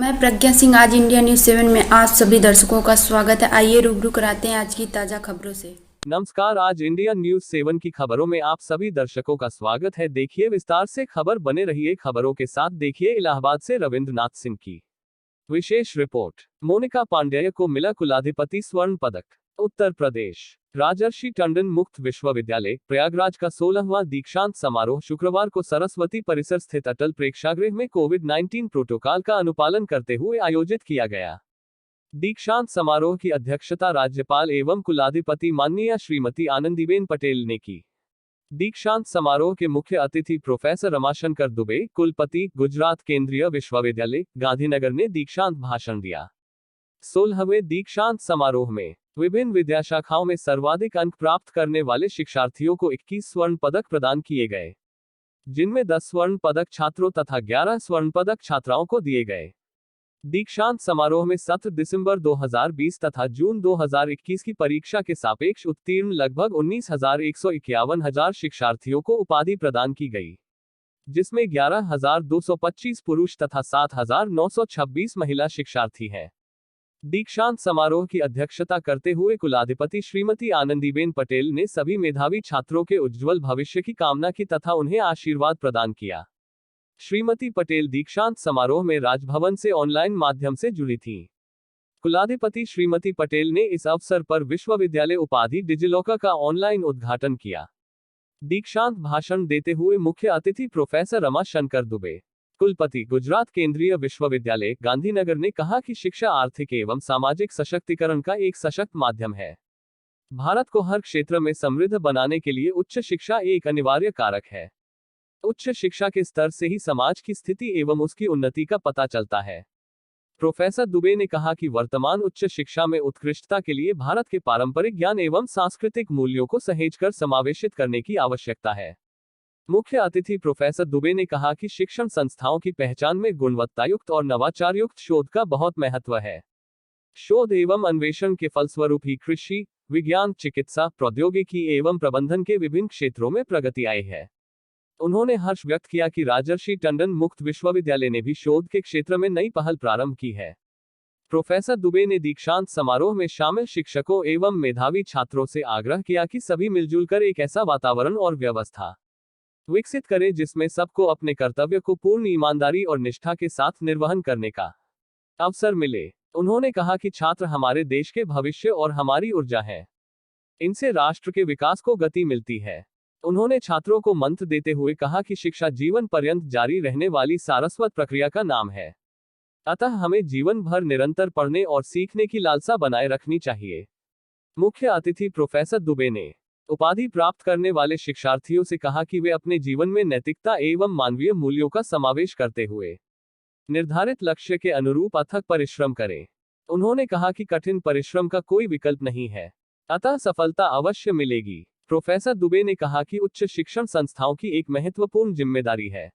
मैं प्रज्ञा सिंह। आज India news 7 में आप सभी दर्शकों का स्वागत है। आइए रूबरू कराते हैं आज की ताज़ा खबरों से। नमस्कार, आज इंडिया न्यूज 7 की खबरों में आप सभी दर्शकों का स्वागत है। देखिए विस्तार से खबर, बने रहिए खबरों के साथ। देखिए इलाहाबाद से रविंद्रनाथ सिंह की विशेष रिपोर्ट। मोनिका पांडेय को मिला कुलाधिपति स्वर्ण पदक। उत्तर प्रदेश राजर्षि टंडन मुक्त विश्वविद्यालय प्रयागराज का 16वां दीक्षांत समारोह शुक्रवार को सरस्वती परिसर स्थित अटल प्रेक्षागृह में कोविड-19 प्रोटोकॉल का अनुपालन करते हुए आयोजित किया गया। दीक्षांत समारोह की अध्यक्षता राज्यपाल एवं कुलाधिपति माननीय श्रीमती आनंदीबेन पटेल ने की। दीक्षांत समारोह के मुख्य अतिथि प्रोफेसर रमाशंकर दुबे, कुलपति, गुजरात केंद्रीय विश्वविद्यालय, गांधीनगर ने दीक्षांत भाषण दिया। 16वें दीक्षांत समारोह में विभिन्न विद्याशाखाओं में सर्वाधिक अंक प्राप्त करने वाले शिक्षार्थियों को 21 स्वर्ण पदक प्रदान किए गए, जिनमें 10 स्वर्ण पदक छात्रों तथा 11 स्वर्ण पदक छात्राओं को दिए गए। दीक्षांत समारोह में सत्र दिसंबर 2020 तथा जून 2021 की परीक्षा के सापेक्ष उत्तीर्ण लगभग 19,151 शिक्षार्थियों को उपाधि प्रदान की गई, जिसमें 11,225 पुरुष तथा 7,926 महिला शिक्षार्थी हैं। दीक्षांत समारोह की अध्यक्षता करते हुए कुलाधिपति श्रीमती आनंदीबेन पटेल ने सभी मेधावी छात्रों के उज्ज्वल भविष्य की कामना की तथा उन्हें आशीर्वाद प्रदान किया। श्रीमती पटेल दीक्षांत समारोह में राजभवन से ऑनलाइन माध्यम से जुड़ी थीं। कुलाधिपति श्रीमती पटेल ने इस अवसर पर विश्वविद्यालय उपाधि डिजिलॉकर का ऑनलाइन उद्घाटन किया। दीक्षांत भाषण देते हुए मुख्य अतिथि प्रोफेसर रमाशंकर दुबे, कुलपति, गुजरात केंद्रीय विश्वविद्यालय, गांधीनगर ने कहा कि शिक्षा आर्थिक एवं सामाजिक सशक्तिकरण का एक सशक्त माध्यम है। भारत को हर क्षेत्र में समृद्ध बनाने के लिए उच्च शिक्षा एक अनिवार्य कारक है। उच्च शिक्षा के स्तर से ही समाज की स्थिति एवं उसकी उन्नति का पता चलता है। प्रोफेसर दुबे ने कहा कि वर्तमान उच्च शिक्षा में उत्कृष्टता के लिए भारत के पारंपरिक ज्ञान एवं सांस्कृतिक मूल्यों को सहेजकर समावेशित करने की आवश्यकता है। मुख्य अतिथि प्रोफेसर दुबे ने कहा कि शिक्षण संस्थाओं की पहचान में गुणवत्तायुक्त और नवाचारयुक्त शोध का बहुत महत्व है। शोध एवं अन्वेषण के फलस्वरूप ही कृषि, विज्ञान, चिकित्सा, प्रौद्योगिकी एवं प्रबंधन के विभिन्न क्षेत्रों में प्रगति आई है। उन्होंने हर्ष व्यक्त किया कि राजर्षि टंडन मुक्त विश्वविद्यालय ने भी शोध के क्षेत्र में नई पहल प्रारंभ की है। प्रोफेसर दुबे ने दीक्षांत समारोह में शामिल शिक्षकों एवं मेधावी छात्रों से आग्रह किया कि सभी मिलजुल कर एक ऐसा वातावरण और व्यवस्था विकसित करें जिसमें सबको अपने कर्तव्य को पूर्ण ईमानदारी और निष्ठा के साथ निर्वहन करने का अवसर मिले। उन्होंने कहा कि छात्र हमारे देश के भविष्य और हमारी ऊर्जा हैं। इनसे राष्ट्र के विकास को गति मिलती है। उन्होंने छात्रों को मंत्र देते हुए कहा कि शिक्षा जीवन पर्यंत जारी रहने वाली सारस्वत प्रक्रिया का नाम है, अतः हमें जीवन भर निरंतर पढ़ने और सीखने की लालसा बनाए रखनी चाहिए। मुख्य अतिथि प्रोफेसर दुबे ने उपाधि प्राप्त करने वाले शिक्षार्थियों से कहा कि वे अपने जीवन में नैतिकता एवं मानवीय मूल्यों का समावेश करते हुए निर्धारित लक्ष्य के अनुरूप अथक परिश्रम करें। उन्होंने कहा कि कठिन परिश्रम का कोई विकल्प नहीं है, अतः सफलता अवश्य मिलेगी। प्रोफेसर दुबे ने कहा कि उच्च शिक्षण संस्थाओं की एक महत्वपूर्ण जिम्मेदारी है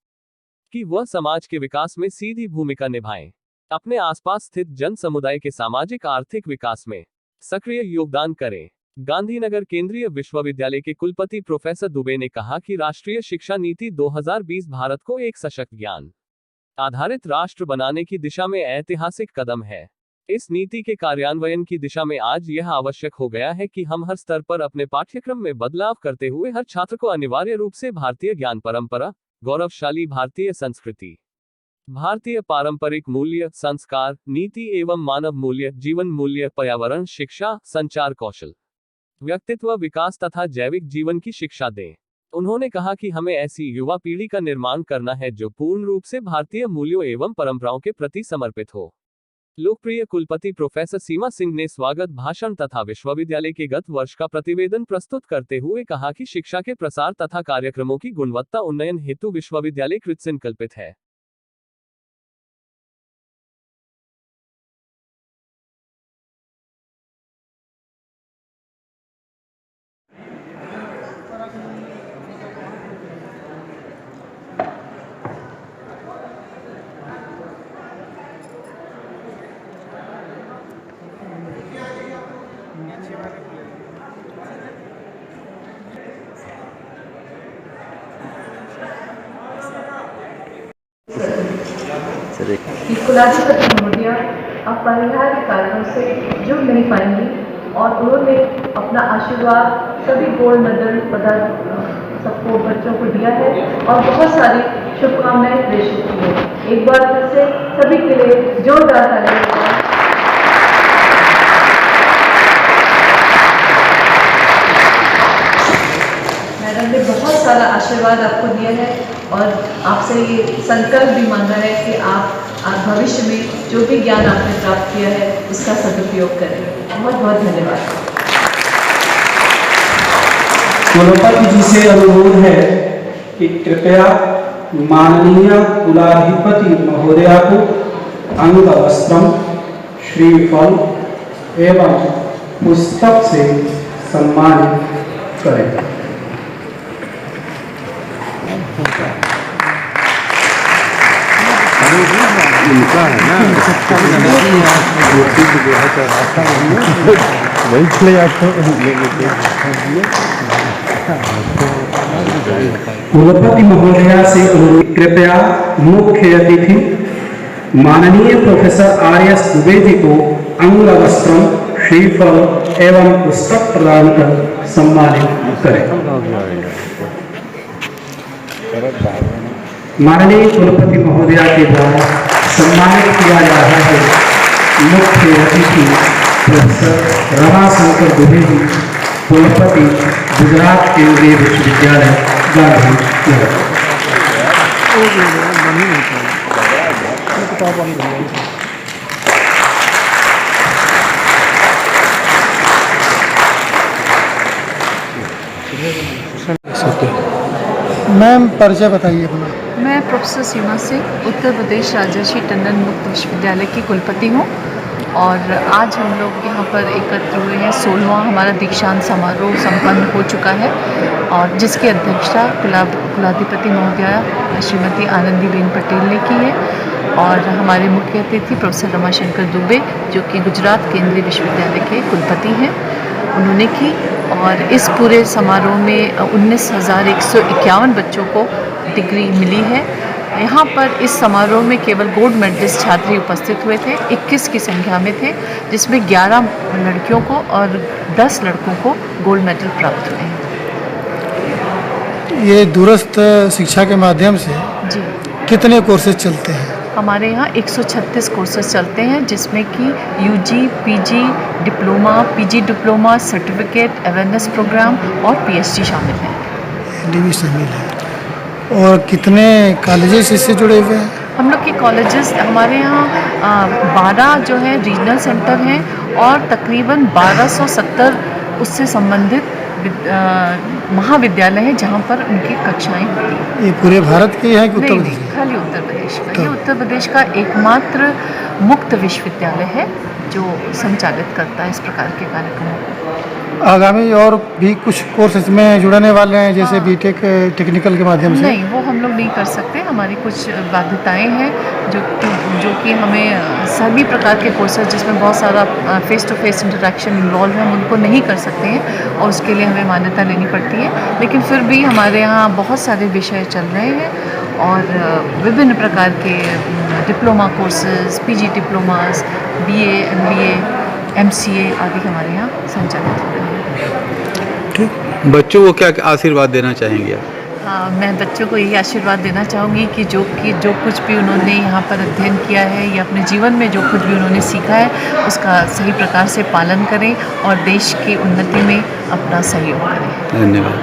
कि वह समाज के विकास में सीधी भूमिका निभाएं, अपने आसपास स्थित जन समुदाय के सामाजिक आर्थिक विकास में सक्रिय योगदान करें। गांधीनगर केंद्रीय विश्वविद्यालय के कुलपति प्रोफेसर दुबे ने कहा कि राष्ट्रीय शिक्षा नीति 2020 भारत को एक सशक्त ज्ञान आधारित राष्ट्र बनाने की दिशा में ऐतिहासिक कदम है। इस नीति के कार्यान्वयन की दिशा में आज यह आवश्यक हो गया है कि हम हर स्तर पर अपने पाठ्यक्रम में बदलाव करते हुए हर छात्र को अनिवार्य रूप से भारतीय ज्ञान परंपरा, गौरवशाली भारतीय संस्कृति, भारतीय पारंपरिक मूल्य, संस्कार, नीति एवं मानव मूल्य, जीवन मूल्य, पर्यावरण शिक्षा, संचार कौशल, व्यक्तित्व विकास तथा जैविक जीवन की शिक्षा दें। उन्होंने कहा कि हमें ऐसी युवा पीढ़ी का निर्माण करना है जो पूर्ण रूप से भारतीय मूल्यों एवं परंपराओं के प्रति समर्पित हो। लोकप्रिय कुलपति प्रोफेसर सीमा सिंह ने स्वागत भाषण तथा विश्वविद्यालय के गत वर्ष का प्रतिवेदन प्रस्तुत करते हुए कहा कि शिक्षा के प्रसार तथा कार्यक्रमों की गुणवत्ता उन्नयन हेतु विश्वविद्यालय कृतसंकल्पित है। कि कुलाधिपति महोदया अपरिहार्य कारणों से जुड़ नहीं पाएंगी और उन्होंने अपना आशीर्वाद सभी गोल्ड मेडल पदक सबको बच्चों को दिया है और बहुत सारी शुभकामनाएं प्रेषित की है। एक बार फिर से सभी के लिए जोरदार तालियां। मैडम ने बहुत सारा आशीर्वाद आपको दिया है और आपसे ये संकल्प भी मांगा है कि आप भविष्य में जो भी ज्ञान आपने प्राप्त किया है उसका सदुपयोग करें। बहुत बहुत धन्यवाद। कुलपति जी से अनुरोध है कि कृपया माननीय कुलाधिपति महोदया को अंग वस्त्रम, श्रीफल एवं पुस्तक से सम्मानित करें। कुलपति महोदया से अनुरोध, कृपया मुख्य अतिथि माननीय प्रोफेसर आर.एस. दुबे जी को अंग वस्त्रम, श्रीफल एवं पुस्तक प्रदान कर सम्मानित करें। माननीय कुलपति महोदया के द्वारा सम्मानित किया जा रहा है मुख्य अतिथि प्रोफेसर रमाशंकर दुबे जी, कुलपति गुजरात केंद्रीय विश्वविद्यालय गांधीनगर। मैम परिचय बताइए अपना। मैं प्रोफेसर सीमा सिंह उत्तर प्रदेश राजर्षि टंडन मुक्त विश्वविद्यालय की कुलपति हूँ और आज हम लोग यहाँ पर एकत्र हुए हैं। 16वां हमारा दीक्षांत समारोह संपन्न हो चुका है और जिसकी अध्यक्षता कुलाधिपति महोदया श्रीमती आनंदीबेन पटेल ने की है और हमारे मुख्य अतिथि प्रोफेसर रमाशंकर दुबे जो कि गुजरात केंद्रीय विश्वविद्यालय के कुलपति हैं, उन्होंने की। और इस पूरे समारोह में 19,151 बच्चों को डिग्री मिली है। यहाँ पर इस समारोह में केवल गोल्ड मेडलिस्ट छात्र उपस्थित हुए थे, 21 की संख्या में थे, जिसमें 11 लड़कियों को और 10 लड़कों को गोल्ड मेडल प्राप्त हुए हैं। ये दूरस्थ शिक्षा के माध्यम से जी, कितने कोर्सेज चलते हैं? हमारे यहाँ 136 कोर्सेज चलते हैं जिसमें कि UG, PG, diploma, PG diploma, certificate, awareness programme और पीएचडी शामिल हैं। भी शामिल है। और कितने कॉलेजेस इससे जुड़े हुए हैं? हम लोग के कॉलेजेस हमारे यहाँ 12 जो है रीजनल सेंटर हैं और तकरीबन 1270 उससे संबंधित महाविद्यालय हैं जहाँ पर उनकी कक्षाएं होती हैं। ये पूरे भारत के हैं कि उत्तर नहीं, प्रदेश? खाली उत्तर प्रदेश का। ये उत्तर प्रदेश का एकमात्र मुक्त विश्वविद्यालय है जो संचालित करता है इस प्रकार के कार्यक्रमों को। आगामी और भी कुछ कोर्स इसमें जुड़ने वाले हैं जैसे बीटेक टेक्निकल के माध्यम से? नहीं, वो हम लोग नहीं कर सकते। हमारी कुछ बाध्यताएं हैं जो कि हमें सभी प्रकार के कोर्सेज जिसमें बहुत सारा face to face interaction involve है, हम उनको नहीं कर सकते हैं और उसके लिए हमें मान्यता लेनी पड़ती है। लेकिन फिर भी हमारे यहाँ बहुत सारे विषय चल रहे हैं और विभिन्न प्रकार के diploma courses, PG diplomas, BA, MBA, MCA आदि हमारे यहाँ संचालित हो रहे हैं। बच्चों को क्या आशीर्वाद देना चाहेंगे आप? मैं बच्चों को यही आशीर्वाद देना चाहूँगी कि जो कुछ भी उन्होंने यहाँ पर अध्ययन किया है या अपने जीवन में जो कुछ भी उन्होंने सीखा है उसका सही प्रकार से पालन करें और देश की उन्नति में अपना सहयोग करें। धन्यवाद।